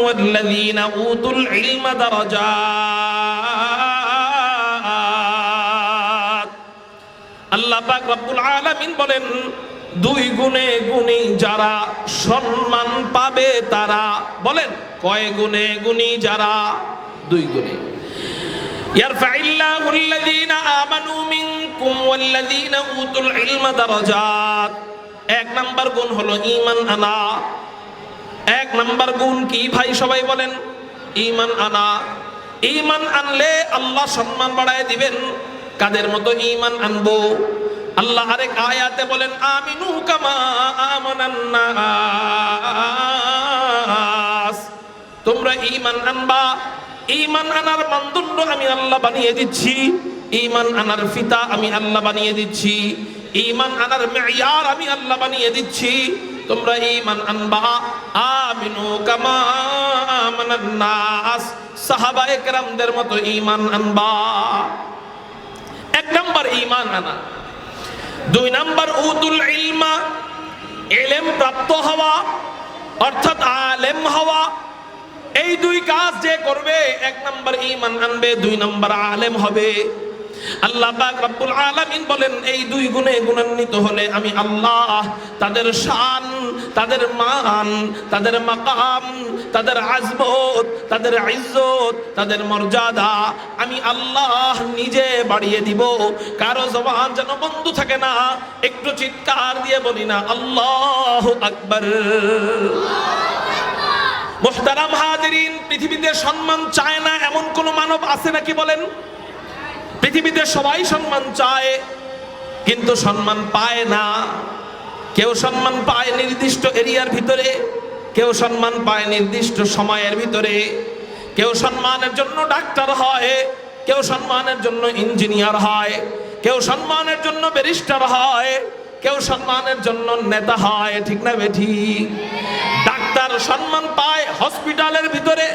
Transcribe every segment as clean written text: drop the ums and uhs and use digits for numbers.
ওয়াল্লাযীনা উতুল ইলমা দারাজাত। আল্লাহ পাক রব্বুল আলামিন বলেন, দুই গুণে গুণী যারা সম্মান পাবে তারা। বলেন কয় গুণে গুণী যারা? দুই গুণে। ইয়ারফাইল্লাহু আল্লাযীনা আমানু মিনকুম ওয়াল্লাযীনা উতুল ইলমা দারাজাত। এক নাম্বার গুণ হলো ঈমান আনা। এক নাম্বার গুণ কি ভাই সবাই বলেন? ঈমান আনা। ঈমান আনলে আল্লাহ সম্মান বাড়ায় দিবেন। কাদের মতো ঈমান আনবো? আল্লাহ আরেক আয়াতে বলেন, আমিনু কামা আমানান নাস। তোমরা ঈমান আনবা। ঈমান আনার মানদণ্ড আমি আল্লাহ বানিয়ে দিচ্ছি। ঈমান আনার ফিতা আমি আল্লাহ বানিয়ে দিচ্ছি। ঈমান আনার মেয়ার আমি আল্লাহ বানিয়ে দিচ্ছি। তোমরা ঈমান আনবা। আমিনু কামা আমানান নাস। সাহাবায়ে কেরামদের মতো ঈমান আনবা। এক নাম্বার ঈমান আনা। দুই নাম্বার উতুল ইলমা, ইলম প্রাপ্ত হওয়া অর্থাৎ আলেম হওয়া। এই দুই কাজ যে করবে, এক নাম্বার ঈমান আনবে, দুই নাম্বার আলেম হবে। আল্লাহ পাক রব্বুল আলামিন বলেন, এই দুই গুণে গুণান্বিত হলে আমি আল্লাহ তাদের শান, তাদের মান, তাদের মাকাম, তাদের আজমত, তাদের ইজ্জত, তাদের মর্যাদা আমি আল্লাহ নিজে বাড়িয়ে দিব। কারো জবান যেন বন্ধ থাকে না, একটু চিৎকার দিয়ে বলি না আল্লাহু আকবার। মুহতারাম হাজিরিন, পৃথিবীতে সম্মান চায় না এমন কোন মানব আছে নাকি বলেন? পৃথিবীতে সবাই সম্মান চায়, কিন্তু সম্মান পায় না। কেউ সম্মান পায় নির্দিষ্ট এরিয়ার ভিতরে, কেউ সম্মান পায় নির্দিষ্ট সময়ের ভিতরে। কেউ সম্মানের জন্য ডাক্তার হয়, কেউ সম্মানের জন্য ইঞ্জিনিয়ার হয়, কেউ সম্মানের জন্য ব্যারিস্টার হয়, কেউ সম্মানের জন্য নেতা হয়। ঠিক না বেঠিক? ডাক্তার সম্মান পায় হসপিটালের ভিতরে,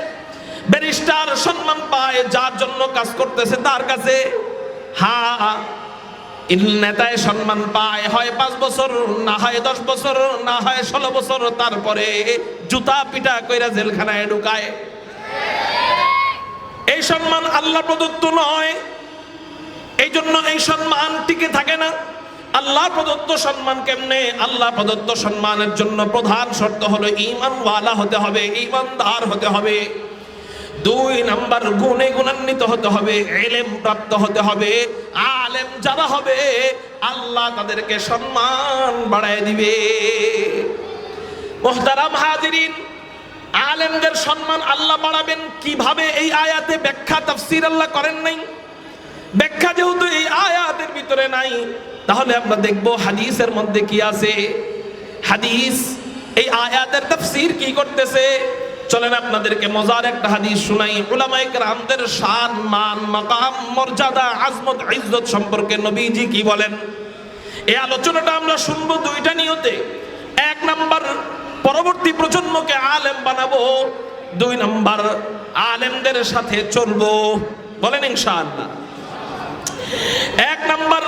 ব্যারিস্টার সম্মান পায় যার জন্য কাজ করতেছে তার কাছে। হ্যাঁ, নেতায় সম্মান পায় হয় 5 বছর, না হয় 10 বছর, না হয় 16 বছর, তারপরে জুতা পিটা কইরা জেলখানায় ঢুকায়। এই সম্মান আল্লাহ প্রদত্ত নয়, এই জন্য এই সম্মান টিকে থাকে না। আল্লাহ প্রদত্ত সম্মান কেমনে? আল্লাহ প্রদত্ত সম্মানের জন্য প্রধান শর্ত হলো ঈমানওয়ালা হতে হবে, ঈমানদার হতে হবে। দুই নাম্বার গুণে গুণান্বিত হতে হবে, ইলম প্রাপ্ত হতে হবে। আলেম যারা হবে আল্লাহ তাদেরকে সম্মান বাড়ায় দিবে। মুহতারাম হাজিরিন, আলেমদের সম্মান আল্লাহ বাড়াবেন কিভাবে? এই আয়াতে ব্যাখ্যা তাফসীর আল্লাহ করেন নাই। ব্যাখ্যা যেহেতু এই আয়াতের ভিতরে নাই, তাহলে আমরা দেখব হাদিসের মধ্যে কি আছে। হাদিস এই আয়াতের তাফসীর কি করতেছে। চলেন আপনাদেরকে মজার একটা হাদিস শুনাই। উলামায়ে কেরামদের শান, মান, মাকাম, মর্যাদা, আজমত, ইজ্জত সম্পর্কে নবীজি কি বলেন। এই আলোচনাটা আমরা শুনবো দুইটা নিয়তে। এক নাম্বার, পরবর্তী প্রজন্মকে আলেম বানাবো। দুই নাম্বার, আলেমদের সাথে চলবো। বলেন ইনশাআল্লাহ। এক নাম্বার,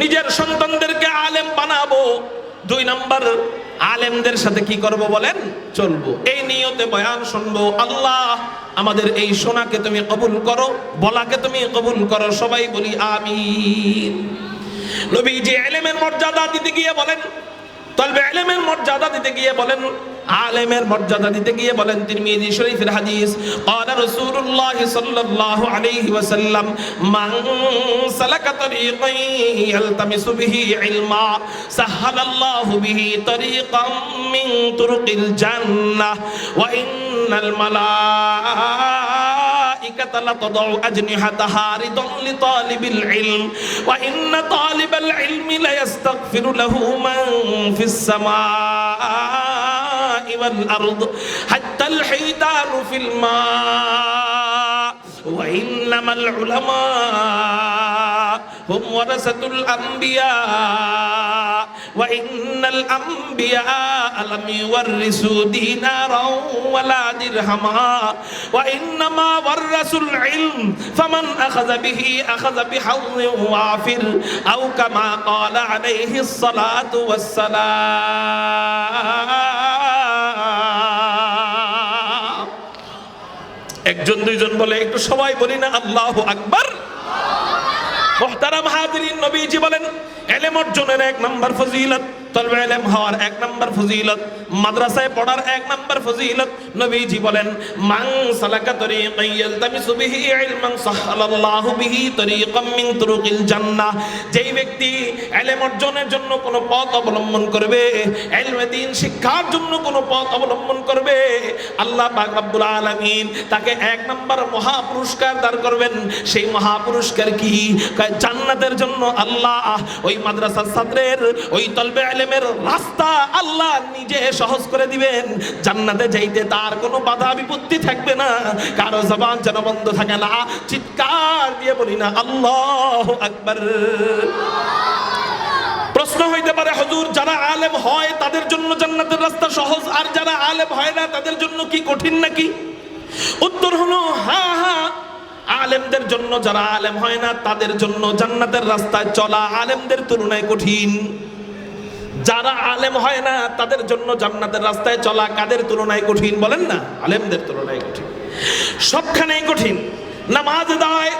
নিজের সন্তানদেরকে আলেম বানাবো। দুই নাম্বার, আলেমদের সাথে কি করব বলেন? চলবো। এই নিয়তে বয়ান শুনবো। আল্লাহ আমাদের এই শোনাকে তুমি কবুল করো, বলাকে তুমি কবুল করো। সবাই বলি আমিন। নবীজি ইলমের মর্যাদা দিতে গিয়ে বলেন, তলবে ইলমের মর্যাদা দিতে গিয়ে বলেন, আলেমের মর্যাদা দিতে গিয়ে বলেন, তিরমিজি শরীফের হাদিস, ক্বালা রাসূলুল্লাহ সাল্লাল্লাহু আলাইহি ওয়াসাল্লাম, মান সালাকা তরিকান ইয়ালতামিসু বিহি ইলমা সাহালাল্লাহু বিহি তরিকাম মিন তুরুকিল জান্নাহ ওয়া ইন্নাল মালাইকাতা লাতাদউ আজনিহাতাহা রিদান লিতালিবিল ইলম ওয়া ইন্না তালিবাল ইলমি লায়াস্তাগফিরু লাহু মান ফিস সামাই ওয়াল আরদ হাত্তাল হিদানু ফিল মা ওয়া ইন্নামাল উলামা হুম ওয়ারাসাতুল আমবিয়া ওয়া ইন্নাল আমবিয়া লাম ইওয়ারিসু দিনারাও ওয়ালা দিরহামা ওয়া ইন্নামা ওয়ারাসুল ইলম ফামান আখাযা বিহি আখাযা বিহাযযিন ওয়াফির আও কামা ক্বালা আলাইহিস সালাতু ওয়াস সালাম। একজন দুইজন বলে, একটু সবাই বলি না আল্লাহু আকবার। মুহতারাম হাজিরিন, নবীজি বলেন ইলম অর্জনের 1 নাম্বার ফজিলত, তলবে ইলম হওয়ার 1 নাম্বার ফজিলত, মাদ্রাসায় পড়ার 1 নাম্বার ফজিলত। নবীজি বলেন মান সালাকা তরিকান ইয়ালতামিসু বিহি ইলমান সাহালাল্লাহু বিহি তরিকাম মিন তুরুকিল জান্নাহ। যেই ব্যক্তি ইলম অর্জনের জন্য কোনো পথ অবলম্বন করবে, ইলমে দ্বীন শিক্ষার জন্য কোনো পথ অবলম্বন করবে, আল্লাহ পাক রব্বুল আলামিন তাকে 1 নাম্বার মহা পুরস্কার দান করবেন। সেই মহা পুরস্কার কি? জান্নাতের জন্য আল্লাহ ওই মাদ্রাসার ছাত্রের, ওই তলবে ইলমের রাস্তা আল্লাহ নিজে সহজ করে দিবেন। জান্নাতে যাইতে তার কোনো বাধা বিপত্তি থাকবে না, কারো জবান যেন বন্ধ থাকে না। চিৎকার দিয়ে বলি না আল্লাহু আকবার। প্রশ্ন হইতে পারে, হুজুর যারা আলেম হয় তাদের জন্য জান্নাতের রাস্তা সহজ, আর যারা আলেম হয় না তাদের জন্য কি কঠিন নাকি? উত্তর হলো হ্যাঁ হ্যাঁ, আলেমদের জন্য, যারা আলেম হয় না তাদের জন্য জান্নাতের রাস্তায় চলা আলেমদের তুলনায় কঠিন। যারা আলেম হয় না তাদের জন্য জান্নাতের রাস্তায় চলা কাদের তুলনায় কঠিন বলেন না? আলেমদের তুলনায় কঠিন। সবখানেই কঠিন। নামাজ দাঁড়ায়,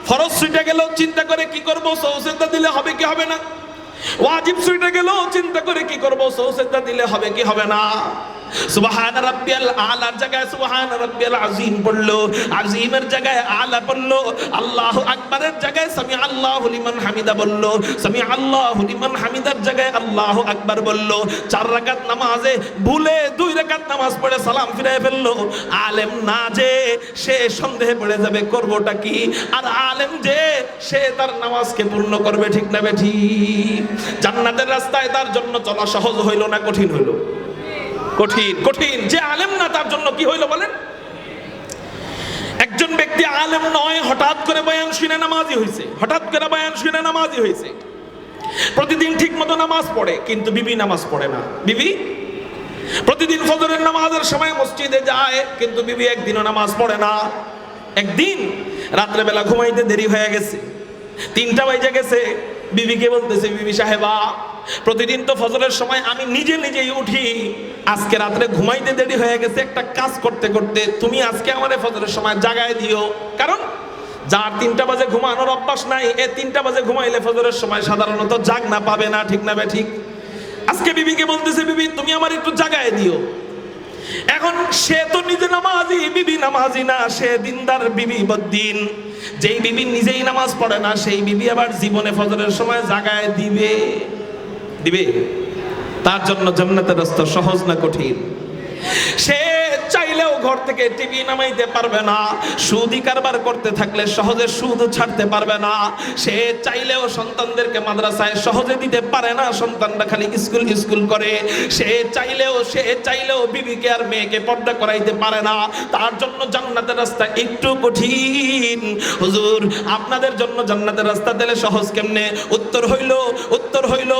ফরজ ছুটে গেল চিন্তা করে কি করব, সৌসেদা দিলে হবে কি হবে না। ওয়াজিব ছুটে গেল চিন্তা করে কি করব, সৌসেদা দিলে হবে কি হবে না। সুবহান রাব্বিয়াল আলার জায়গায় সুবহান রাব্বিয়াল আযীম পড়লো, আযীমের জায়গায় আলা পড়লো, আল্লাহু আকবারের জায়গায় সামি আল্লাহু লিমান হামিদা বললো, সামি আল্লাহু লিমান হামিদার জায়গায় আল্লাহু আকবার বললো। 4 রাকাত নামাজে ভুলে 2 রাকাত নামাজ পড়ে সালাম ফিরায় ফেললো। আলেম না যে সে সন্দেহে পড়ে যাবে করবোটা কি, আর আলেম যে সে তার নামাজকে পূর্ণ করবে। ঠিক না বেঠিক? জান্নাতের রাস্তায় তার জন্য চলা সহজ হইল না কঠিন হইল? কঠিন। কঠিন। যে আলেম না তার জন্য কি হইল বলেন? একজন ব্যক্তি আলেম নয়, হঠাৎ করে বয়ান শুনে নামাজি হয়েছে, হঠাৎ করে বয়ান শুনে নামাজি হয়েছে, প্রতিদিন ঠিক মতো নামাজ পড়ে, কিন্তু বিবি নামাজ পড়ে না। বিবি প্রতিদিন ফজরের নামাজের সময় মসজিদে যায়, কিন্তু বিবি একদিনও নামাজ পড়ে না। একদিন রাত্রে বেলা ঘুমাইতে দেরি হয়ে গেছে, 3টা বাজে গেছে। বিবিকে বলতেছে, বিবি সাহেবা প্রতিদিন তো ফজরের সময় আমি নিজে নিজেই উঠি, আজকে রাত্রে ঘুমাইতে দেরি হয়ে গেছে, একটা কাজ করতে করতে তুমি আজকে আমারে ফজরের সময় জাগায় দিও। কারণ যার 3টা বাজে ঘুমানোর অভ্যাস নাই, 3টা বাজে ঘুমাইলে ফজরের সময় সাধারণত জাগ না পাবে না। ঠিক না ঠিক? আজকে বিবিকে বলতেছে, বিবি তুমি আমার একটু জাগায় দিও। এখন সে তো নিজে নামাজি, বিবি নামাজি না, সে দিনদার বিবি বদ্দিন। যেই বিবি নিজেই নামাজ পড়ে না সেই বিবি আবার জীবনে ফজরের সময় জাগায় দিবে? তার জন্য জান্নাতের রাস্তা সহজ না কঠিন? সে চাইলেও ঘর থেকে টিভি নামাইতে পারবে না, সুদি কারবার করতে থাকলে সহজে সুদ ছাড়তে পারবে না। সে চাইলেও সন্তানদেরকে মাদ্রাসায় সহজে দিতে পারে না, সন্তানরা খালি স্কুল স্কুল করে। সে চাইলেও বিবিকে আর মেয়েকে পর্দা করাইতে পারে না। তার জন্য জান্নাতের রাস্তা একটু কঠিন। হুজুর আপনাদের জন্য জান্নাতের রাস্তা দিলে সহজ কেমনে? উত্তর হইল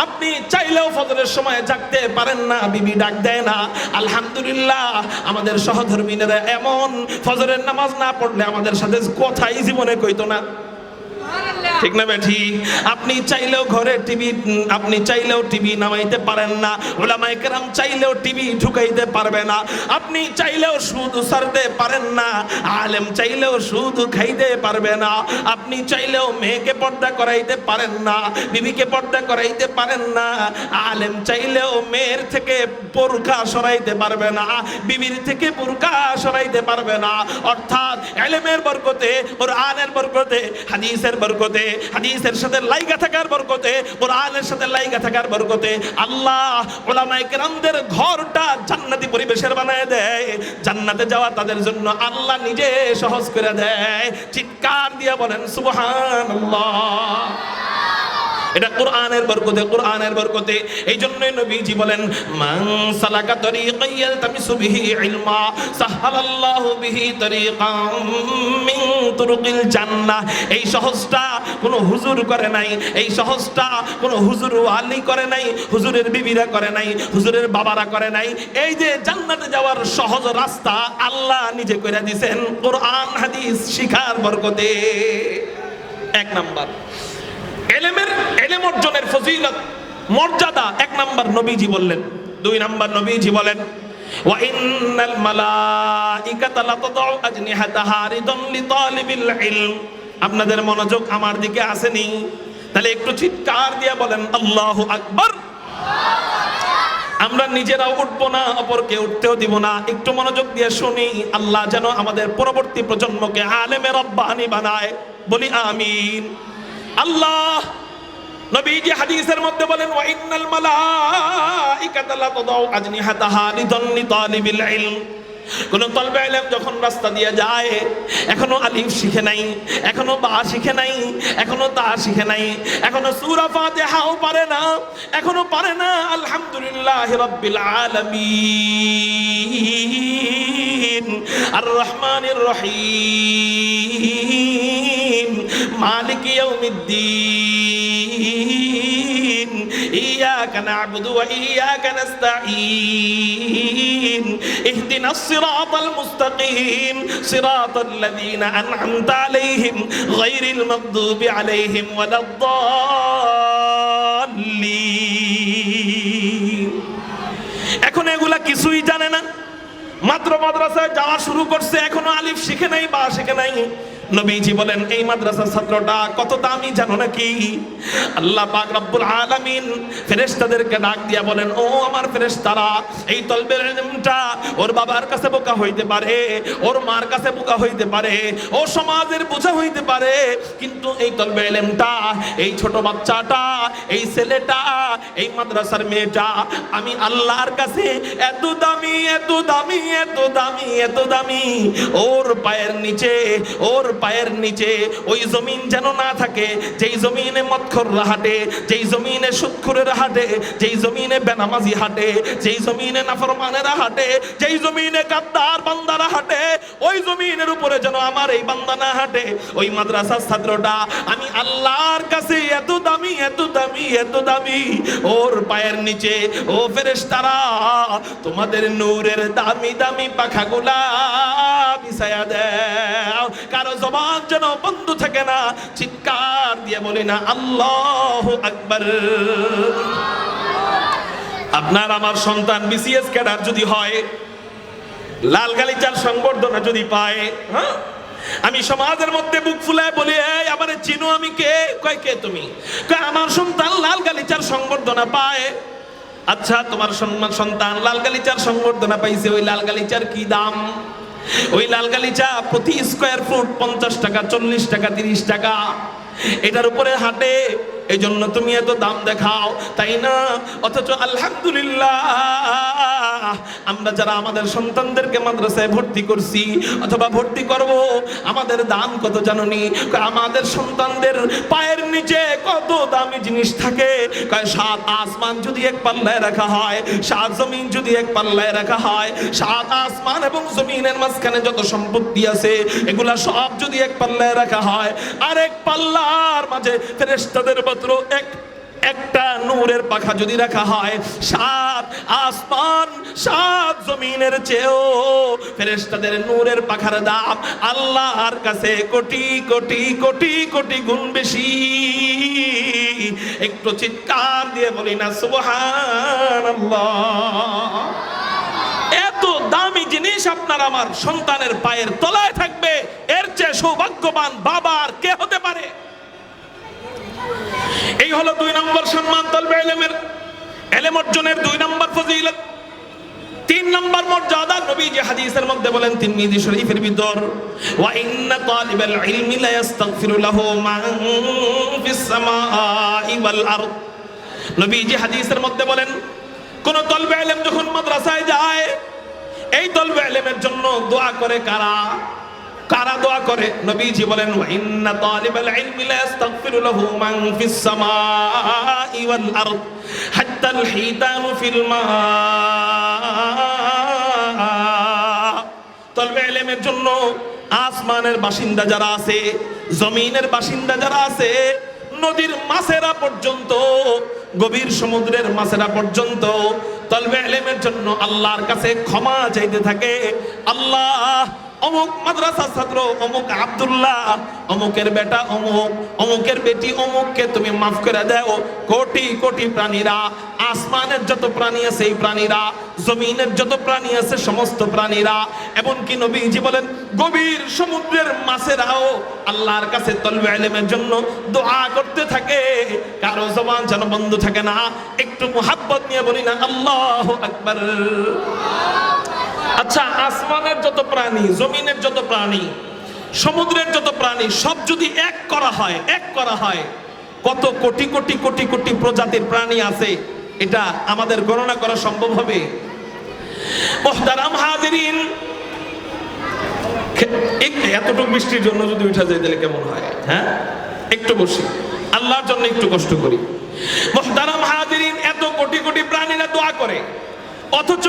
আপনি চাইলেও ফজরের সময় জাগতে পারেন না, বিবি ডাক দেয় না। আলহামদুলিল্লাহ আমাদের সহধর্মীরা এমন, ফজরের নামাজ না পড়লে আমাদের সাথে কথাই জীবনে কইতো না। ঠিক না ঠিক? আপনি চাইলেও টিভি নামাইতে পারেন না, উলামায়ে কেরাম চাইলেও টিভি ঢুকাইতে পারবে না। আপনি চাইলেও সুদ ছাড়তে পারেন না, আলেম চাইলেও সুদ খাইতে পারবে না। আপনি চাইলেও মেয়েকে পর্দা করাইতে পারেন না, বিবিকে পর্দা করাইতে পারেন না। আলেম চাইলেও মেয়ের থেকে বোরকা সরাইতে পারবে না, বিবির থেকে বোরকা সরাইতে পারবে না। অর্থাৎ ইলমের বরকতে, কোরআনের বরকতে, হাদিসের বরকতে, হাদিসের সাথে লাইগা থাকার বরকতে, কোরআনের সাথে লাইগা থাকার বরকতে আল্লাহ উলামায়ে কেরামদের ঘরটা জান্নাতি পরিবেশের বানায় দেয়। জান্নাতে যাওয়া তাদের জন্য আল্লাহ নিজে সহজ করে দেয়। চিৎকার দিয়ে বলেন সুবহানাল্লাহ। এটা কোরআনের বরকতে। এই জন্যই নবীজি বলেন মান সালাকা তরিকান ইয়ালতামিসু বিহি ইলমা সাহালাল্লাহু বিহি তরিকাম মিন তুরুকিল জান্নাহ। এই সহজটা কোনো হুজুর করে নাই, এই সহজটা কোনো হুজুর ওয়ালি করে নাই, হুজুরের বিবিরা করে নাই, হুজুরের বাবারা করে নাই। এই যে জান্নাতে যাওয়ার সহজ রাস্তা আল্লাহ নিজে করে দিয়েছেন কোরআন হাদিস শিখার বরকতে। 1 নাম্বার ইলম অর্জনের ফজিলত মর্যাদা 1 নাম্বার নবীজি বললেন। 2 নাম্বার নবীজি বলেন ওয়া ইন্নাল মালাইকাতা লাতাদউ আজনিহাতাহা রিদান লিতালিবিল ইলম। আপনাদের মনোযোগ আমার দিকে আসেনি? তাহলে একটু চিৎকার দিয়ে বলেন আল্লাহু আকবার। আমরা নিজেরাও উঠবো না, অপরকে উঠতেও দিব না। একটু মনোযোগ দিয়ে শুনি, আল্লাহ যেন আমাদের পরবর্তী প্রজন্মকে আলেমে রব্বানি বানায়। বলি আমিন। আল্লাহ নবীজি হাদিসের মধ্যে বলেন ওয়া ইন্নাল মালাইকাতা লাতাদউ আজনিহাতাহা রিদান লিতালিবিল ইলম। কোন তলবে ইলম যখন রাস্তা দিয়ে যায়, এখনো আলিফ শিখে নাই, এখনো বা শিখে নাই, এখনো তা শিখে নাই, এখনো সূরা ফাতিহাও পারে না, এখনো পারে না আলহামদুলিল্লাহি রাব্বিল আলামিন আর রহমানির রহিম মালিক ইয়াউমিদ্দিন ইয়াকা না'বুদু ওয়া ইয়াকা নাস্তাঈন ইহদিনাস সিরাতাল মুস্তাকিম সিরাতাল লাযীনা আন'আমতা আলাইহিম গায়রিল মাগদুবি আলাইহিম ওয়ালাদ-দাল্লিন। এখন এগুলা কিছুই জানে না, মাত্র মাদ্রাসায় যাওয়া শুরু করছে, এখনো আলিফ শিখে নাই, বা শিখে নাই। নবীজি বলেন এই মাদ্রাসার ছাত্রটা কত দামি জানো নাকি? আল্লাহ পাক রব্বুল আলামিন ফেরেশতাদেরকে ডাক দিয়া বলেন, ও আমার ফেরেশতারা, এই তলবে ইলমটা ওর বাবার কাছে বোকা হইতে পারে, ওর মার কাছে বোকা হইতে পারে, ও সমাজের বোঝা হইতে পারে, কিন্তু এই তলবে ইলমটা, এই ছোট বাচ্চাটা, এই ছেলেটা, এই মাদ্রাসার মেয়েটা আমি আল্লাহর কাছে এত দামি, এত দামি, এত দামি, এত দামি। ওর পায়ের নিচে, ওর পায়ের নিচে ওই জমিন যেন না থাকে যেই জমিনে মদখোররা হাঁটে, যেই জমিনে সুদখোরেরা হাঁটে, যেই জমিনে বেনামাজি হাঁটে, যেই জমিনে নাফরমানেরা হাঁটে, যেই জমিনে গাদ্দার বান্দারা হাঁটে, ওই জমিনের উপরে যেন আমার এই বান্দা না হাঁটে। ওই মাদ্রাসার ছাত্রটা আমি আল্লাহর কাছে এত দামি, এত দামি, এত দামি। ওর পায়ের নিচে ও ফেরেশতারা তোমাদের নূরের দামি দামি পাখাগুলা বিছায়া দাও। কারো জবান যেন বন্ধ থাকে না, চিৎকার দিয়ে বলি না আল্লাহু আকবার। আপনার আমার সন্তান বিসিএস ক্যাডার যদি হয়, লাল গালিচার সংবর্ধনা যদি পায়, হ্যাঁ, আমি সমাজের মধ্যে বুক ফুলায় বলি এই আমারে চিনো, আমি কে? কয় কে তুমি? কয় আমার সন্তান লাল গালিচার সংবর্ধনা পায়। আচ্ছা তোমার সন্তান লাল গালিচার সংবর্ধনা পাইছে, ওই লাল গালিচার কি দাম? ওই লাল গালিচা প্রতি স্কয়ার ফুট 50 টাকা, 40 টাকা, 30 টাকা, এটার উপরে হাঁটে। এই জন্য তুমি এত দাম দেখাও, তাই না? অথচ আলহামদুলিল্লাহ আমরা যারা আমাদের সন্তানদেরকে মাদ্রাসায় ভর্তি করছি অথবা ভর্তি করব, আমাদের দাম কত জানোনি? আমাদের সন্তানদের পায়ের নিচে কত দামি জিনিস থাকে। কয় 7 আসমান যদি এক পাল্লায় রাখা হয়, 7 জমিন যদি এক পাল্লায় রাখা হয়, 7 আসমান এবং জমিনের মাঝখানে যত সম্পত্তি আছে এগুলা সব যদি এক পাল্লায় রাখা হয়, আর এক পাল্লার মাঝে ফেরেশতাদের মাত্র একটা নূরের পাখা যদি রাখা হয়, 7 আসমান 7 জমিনের চেয়েও ফেরেশতাদের নূরের পাখার দাম আল্লাহর কাছে কোটি কোটি কোটি কোটি গুণ বেশি। একটু চিৎকার দিয়ে বলি না সুবহানাল্লাহ। এত দামি জিনিস আপনার আমার সন্তানের পায়ের তলায় থাকবে, এর চেয়ে সৌভাগ্যবান বাবা আর কে হতে পারে? এই হলো 2 নম্বর সম্মান তলবে ইলমের, ইলম অর্জনের 2 নম্বর ফজিলত। 3 নম্বর মর্যাদা নবীজি হাদিসের মধ্যে বলেন, তিরমিজি শরীফের ভিতর, ওয়া ইন্না তালিবাল ইলমি লা ইস্তাগফিরু লাহু মান ফিস সামাই ওয়াল আরদ। নবীজি হাদিসের মধ্যে বলেন, কোন তলবে ইলম যখন মাদ্রাসায় যায়, এই তলবে ইলমের জন্য দোয়া করে কারা? কারা দোয়া করে? নবীজি বলেন, ওয়া ইন্না তালিবাল ইলমি লা ইস্তাগফিরু লাহু মান ফিস সামাই ওয়াল আরদ হাত্তাল হিতানু ফিল মা। তলবে ইলমের জন্য আসমানের বাসিন্দা যারা আছে, জমিনের বাসিন্দা যারা আছে, নদীর মাছেরা পর্যন্ত, গভীর সমুদ্রের মাছেরা পর্যন্ত তলবে ইলমের জন্য আল্লাহর কাছে ক্ষমা চাইতে থাকে। আল্লাহ অমুক মাদ্রাসার ছাত্র অমুক আব্দুল্লাহ, অমুকের বেটা অমুক, অমুকের বেটি অমুককে তুমি মাফ করে দাও। কোটি কোটি প্রাণীরা, আসমানের যত প্রাণী আছে এই প্রাণীরা, জমিনের যত প্রাণী আছে সমস্ত প্রাণীরা, এমনকি নবীজি বলেন গভীর সমুদ্রের মাছেরাও আল্লাহর কাছে তলবে ইলমের জন্য দোয়া করতে থাকে। কারো জবান যেন বন্ধ থাকে না, একটু মুহাব্বত নিয়ে বলি না আল্লাহু আকবার। আচ্ছা, আসমানের যত প্রাণী, জমিনের যত প্রাণী, সমুদ্রের যত প্রাণী সব যদি এক করা হয়, কত কোটি কোটি কোটি কোটি প্রজাতির প্রাণী আছে এটা আমাদের গণনা করা সম্ভব হবে? মুহতারাম হাজিরিন, এতটুকু বৃষ্টির জন্য যদি উঠা যায় তাহলে কেমন হয়? হ্যাঁ, একটু বসি, আল্লাহর জন্য একটু কষ্ট করি। মুহতারাম হাজিরিন, এত কোটি কোটি প্রাণীরা দোয়া করে, অথচ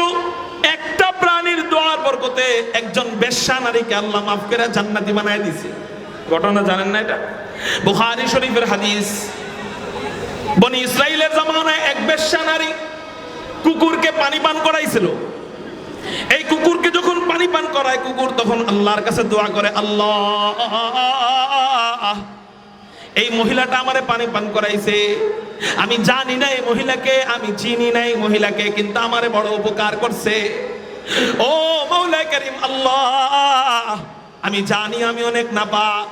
একটা প্রাণীর দোয়ার বরকতে একজন বেশ্যা নারীকে আল্লাহ মাফ করে জান্নাতি বানায় দিয়েছে। ঘটনা জানেন না এটা? বুখারী শরীফের হাদিস। বনি ইসরাইলের জামানায় এক বেশ্যা নারী কুকুরকে পানি পান করাইছিল। এই কুকুরকে যখন পানি পান করায় কুকুর, তখন আল্লাহর কাছে দোয়া করে, আল্লাহ, এই মহিলাটা আমারে পানি পান করাইছে, আমি জানি না এই মহিলাকে, আমি চিনি না এই মহিলাকে, কিন্তু আমারে বড় উপকার করছে। ও মাওলা কারীম আল্লাহ, আমি জানি আমি অনেক নাপাক,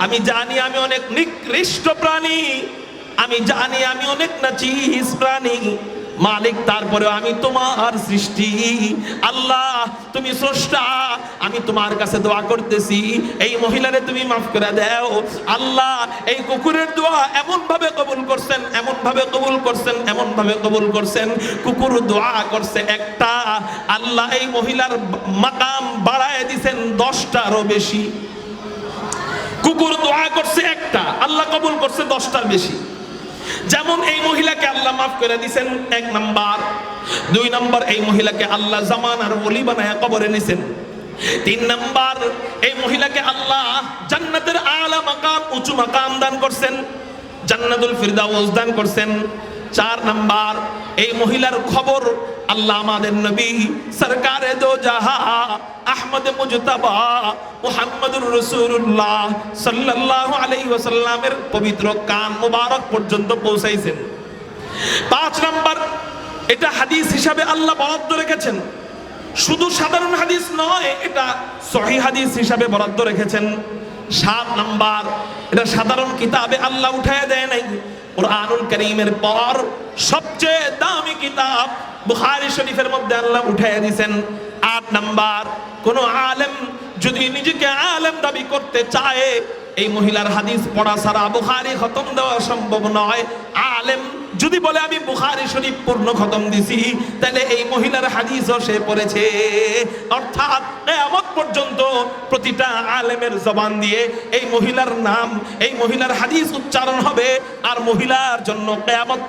আমি জানি আমি অনেক নিকৃষ্ট প্রাণী, আমি জানি আমি অনেক নাচিস প্রাণী, মালিক, তারপরেও আমি তোমার সৃষ্টি, আল্লাহ তুমি স্রষ্টা, আমি তোমার কাছে দোয়া করতেছি, এই মহিলারে তুমি মাফ করে দাও। আল্লাহ এই কুকুরের দোয়া এমন ভাবে কবুল করছেন, এমন ভাবে কবুল করছেন, এমন ভাবে কবুল করছেন, কুকুর দোয়া করছে একটা, আল্লাহ এই মহিলার মাকাম বাড়ায় দিয়েছেন 10টারও বেশি। কুকুর দোয়া করছে একটা, আল্লাহ কবুল করছে 10টার বেশি। যেমন এই মহিলাকে আল্লাহ মাফ করে দিয়েছেন 1 নাম্বার, 2 নাম্বার এই মহিলাকে আল্লাহ জামানার ওলি বানায় কবরে নিছেন, 3 নাম্বার এই মহিলাকে আল্লাহ জান্নাতের আলা মাকাম, উঁচু মাকাম দান করছেন, জান্নাতুল ফিরদাউস দান করছেন। 4 নাম্বার এই মহিলার খবর আল্লাহ আমাদের নবী সরকারে দো জাহা আহমদ মুজতাবা মুহাম্মদুর রাসূলুল্লাহ সাল্লাল্লাহু আলাইহি ওয়াসাল্লামের পবিত্র কান মুবারক পর্যন্ত পৌঁছাইছেন। 5 নাম্বার এটা হাদিস হিসাবে আল্লাহ বরাদ্দ রেখেছেন, শুধু সাধারণ হাদিস নয়, এটা সহিহ হাদিস হিসাবে বরাদ্দ রেখেছেন। 7 নাম্বার এটা সাধারণ কিতাবে আল্লাহ উঠায় দেয় নাই, কুরআনুল কারীমের পর সবচেয়ে দামি কিতাব বুখারী শরীফের মধ্যে আল্লাহ উঠায় দিয়েছেন। 8 নাম্বার কোন আলেম যদি নিজেকে আলেম দাবি করতে চায়, এই মহিলার হাদিস পড়া ছাড়া বুখারী খতম দেওয়া সম্ভব নয়। আলেম যদি বলে আমি বুখারী শরীফ পূর্ণ খতম দিছি, তাহলে এই মহিলার হাদিসও সে পড়েছে। অর্থাৎ কিয়ামত পর্যন্ত প্রতিটা আলেমের জবান দিয়ে এই মহিলার নাম, এই মহিলার হাদিস উচ্চারণ হবে, আর মহিলার জন্য কিয়ামত